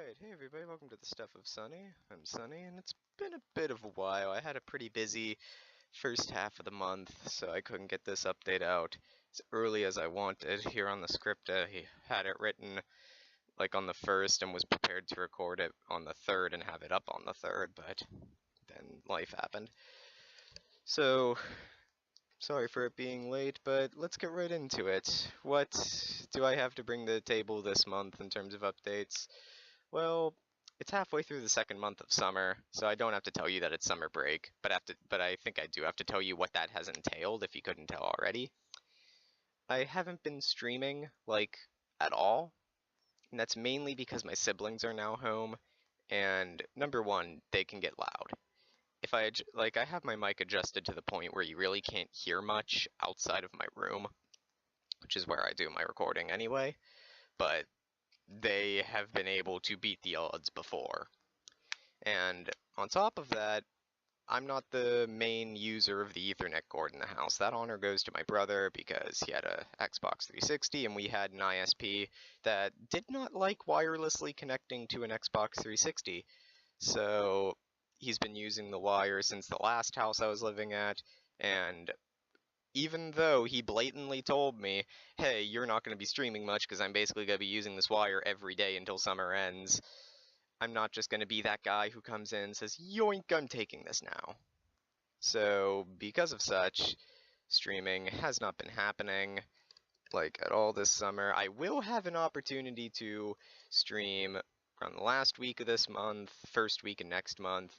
Alright, hey everybody, welcome to the Stuff of Sunny. I'm Sunny, and it's been a bit of a while. I had a pretty busy first half of the month, so I couldn't get this update out as early as I wanted. Here on the script, he had it written like on the 1st and was prepared to record it on the 3rd and have it up on the 3rd, but then life happened. So, sorry for it being late, but let's get right into it. What do I have to bring to the table this month in terms of updates? Well, it's halfway through the second month of summer, so I don't have to tell you that it's summer break, but I think I do have to tell you what that has entailed if you couldn't tell already. I haven't been streaming, like, at all, and that's mainly because my siblings are now home, and number one, they can get loud. If I have my mic adjusted to the point where you really can't hear much outside of my room, which is where I do my recording anyway, but they have been able to beat the odds before. And on top of that, I'm not the main user of the Ethernet cord in the house. That honor goes to my brother because he had a Xbox 360 and we had an ISP that did not like wirelessly connecting to an Xbox 360. So he's been using the wire since the last house I was living at, and even though he blatantly told me, hey, you're not going to be streaming much because I'm basically going to be using this wire every day until summer ends, I'm not just going to be that guy who comes in and says, yoink, I'm taking this now. So, because of such, streaming has not been happening, like, at all this summer. I will have an opportunity to stream around the last week of this month, first week of next month.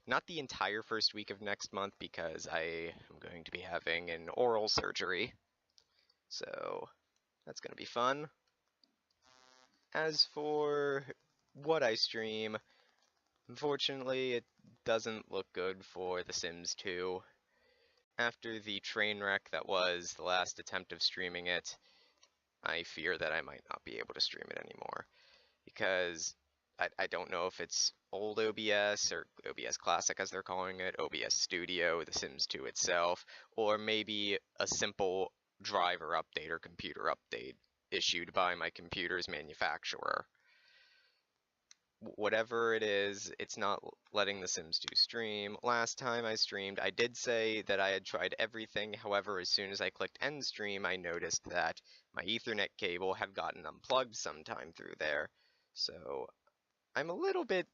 Not the entire first week of next month because I am going to be having an oral surgery. So, that's going to be fun. As for what I stream, unfortunately, it doesn't look good for The Sims 2. After the train wreck that was the last attempt of streaming it, I fear that I might not be able to stream it anymore. Because I don't know if it's old OBS, or OBS Classic as they're calling it, OBS Studio, The Sims 2 itself, or maybe a simple driver update or computer update issued by my computer's manufacturer. Whatever it is, it's not letting The Sims 2 stream. Last time I streamed, I did say that I had tried everything. However, as soon as I clicked end stream, I noticed that my Ethernet cable had gotten unplugged sometime through there. So I'm a little bit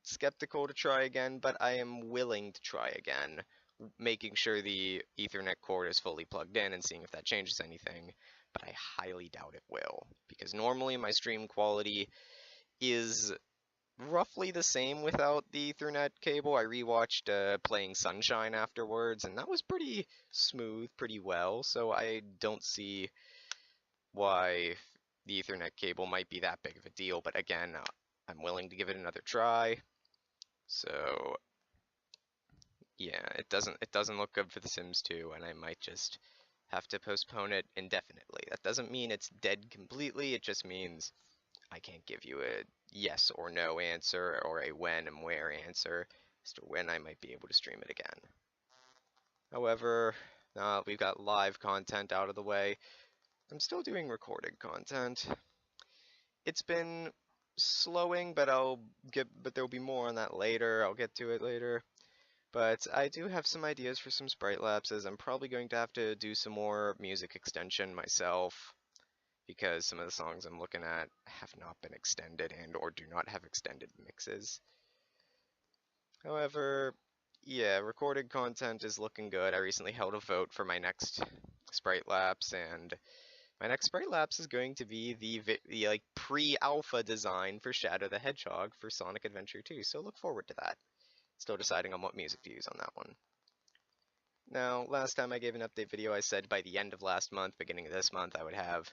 skeptical to try again, but I am willing to try again, making sure the Ethernet cord is fully plugged in and seeing if that changes anything. But I highly doubt it will, because normally my stream quality is roughly the same without the Ethernet cable. I rewatched Playing Sunshine afterwards, and that was pretty smooth, pretty well, so I don't see why the Ethernet cable might be that big of a deal, but again, I'm willing to give it another try. So yeah, it doesn't look good for The Sims 2, and I might just have to postpone it indefinitely. That doesn't mean it's dead completely, it just means I can't give you a yes or no answer or a when and where answer as to when I might be able to stream it again. However, we've got live content out of the way. I'm still doing recorded content. It's been slowing, but there'll be more on that later. I'll get to it later. But I do have some ideas for some sprite lapses. I'm probably going to have to do some more music extension myself, because some of the songs I'm looking at have not been extended and or do not have extended mixes. However, yeah, recorded content is looking good. I recently held a vote for my next sprite lapse, and my next sprite lapse is going to be the like pre-alpha design for Shadow the Hedgehog for Sonic Adventure 2, so look forward to that. Still deciding on what music to use on that one. Now, last time I gave an update video, I said by the end of last month, beginning of this month, I would have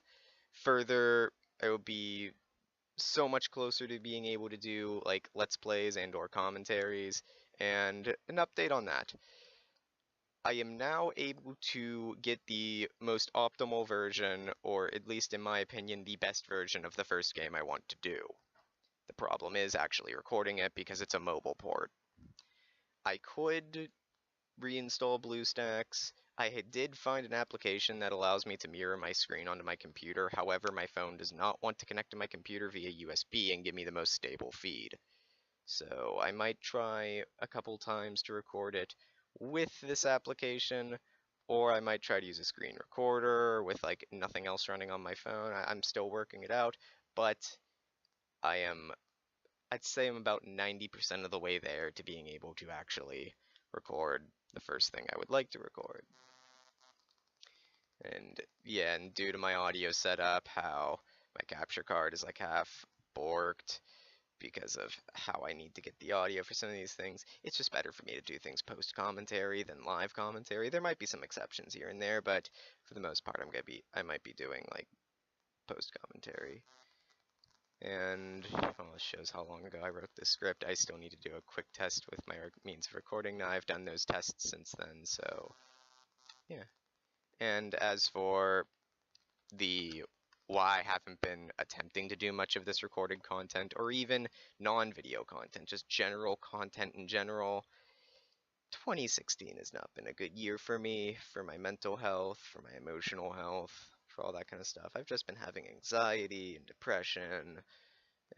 I would be so much closer to being able to do like Let's Plays and or commentaries, and an update on that. I am now able to get the most optimal version, or at least in my opinion, the best version of the first game I want to do. The problem is actually recording it because it's a mobile port. I could reinstall BlueStacks. I did find an application that allows me to mirror my screen onto my computer. However, my phone does not want to connect to my computer via USB and give me the most stable feed. So I might try a couple times to record it with this application, or I might try to use a screen recorder with like nothing else running on my phone. I'm still working it out, but I'd say I'm about 90% of the way there to being able to actually record the first thing I would like to record. And yeah, and due to my audio setup, how my capture card is like half borked because of how I need to get the audio for some of these things, it's just better for me to do things post commentary than live commentary. There might be some exceptions here and there, but for the most part, I might be doing like post commentary. And well, this shows how long ago I wrote this script. I still need to do a quick test with my means of recording. Now I've done those tests since then, so yeah. And as for the why I haven't been attempting to do much of this recorded content or even non-video content, just general content in general, 2016 has not been a good year for me, for my mental health, for my emotional health, for all that kind of stuff. I've just been having anxiety and depression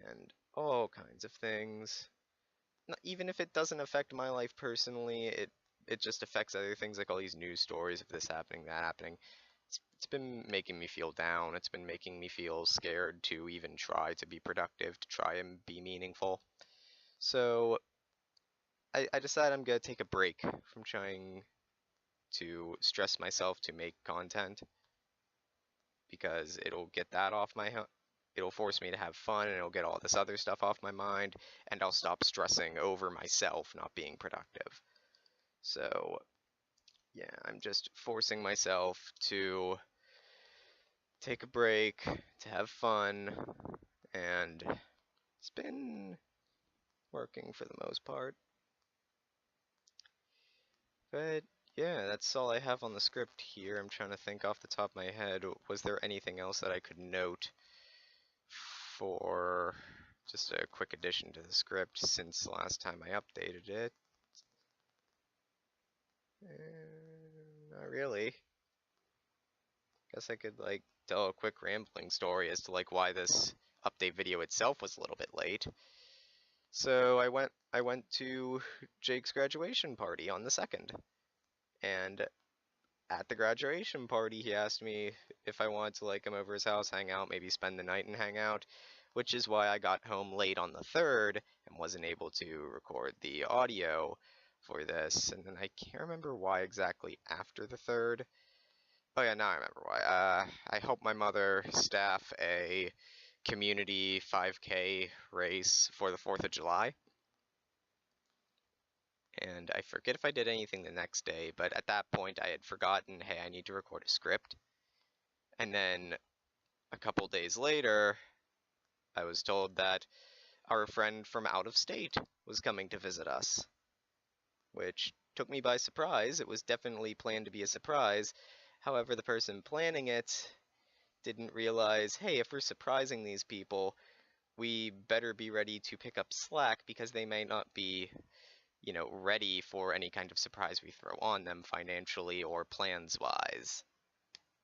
and all kinds of things. Even if it doesn't affect my life personally, it just affects other things, like all these news stories of this happening, that happening. It's been making me feel down. It's been making me feel scared to even try to be productive, to try and be meaningful. So I decided I'm gonna take a break from trying to stress myself to make content, because it'll get that off my it'll force me to have fun, and it'll get all this other stuff off my mind, and I'll stop stressing over myself not being productive. So yeah, I'm just forcing myself to take a break, to have fun, and it's been working for the most part. But yeah, that's all I have on the script here. I'm trying to think off the top of my head, was there anything else that I could note for just a quick addition to the script since the last time I updated it? Not really. Guess I could like tell a quick rambling story as to like why this update video itself was a little bit late. So I went to Jake's graduation party on the 2nd, and at the graduation party he asked me if I wanted to like come over his house, hang out, maybe spend the night and hang out, which is why I got home late on the 3rd and wasn't able to record the audio for this. And then I can't remember why exactly after the 3rd. Oh yeah, now I remember why. I helped my mother staff a community 5K race for the 4th of July. And I forget if I did anything the next day, but at that point I had forgotten, hey, I need to record a script. And then a couple days later, I was told that our friend from out of state was coming to visit us, which took me by surprise. It was definitely planned to be a surprise. However, the person planning it didn't realize, hey, if we're surprising these people, we better be ready to pick up slack, because they may not be, you know, ready for any kind of surprise we throw on them financially or plans-wise.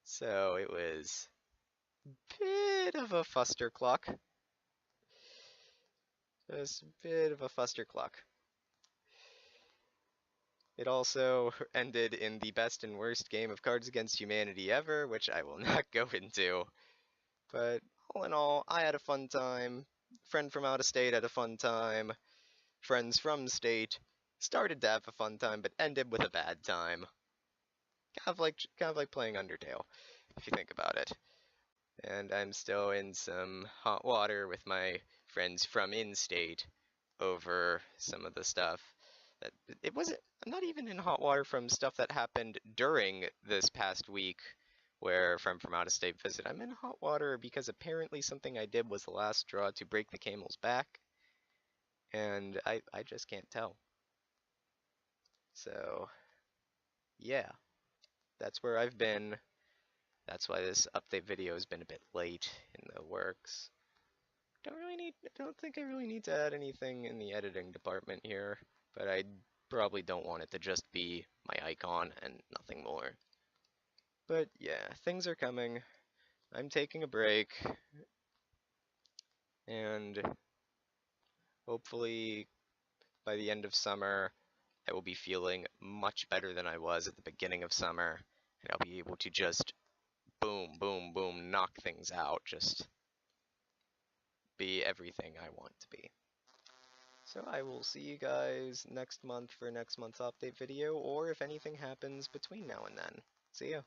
So it was a bit of a fustercluck. Just a bit of a fustercluck. It also ended in the best and worst game of Cards Against Humanity ever, which I will not go into. But all in all, I had a fun time. Friend from out of state had a fun time. Friends from state started to have a fun time, but ended with a bad time. Kind of like playing Undertale, if you think about it. And I'm still in some hot water with my friends from in-state over some of the stuff that it wasn't. I'm not even in hot water from stuff that happened during this past week, where a friend from out of state visit. I'm in hot water because apparently something I did was the last straw to break the camel's back, and I just can't tell. So yeah, that's where I've been. That's why this update video has been a bit late in the works. Don't think I really need to add anything in the editing department here, but I probably don't want it to just be my icon and nothing more. But yeah, things are coming. I'm taking a break, and hopefully by the end of summer, I will be feeling much better than I was at the beginning of summer, and I'll be able to just boom, boom, boom, knock things out, just be everything I want to be. So I will see you guys next month for next month's update video, or if anything happens between now and then. See ya.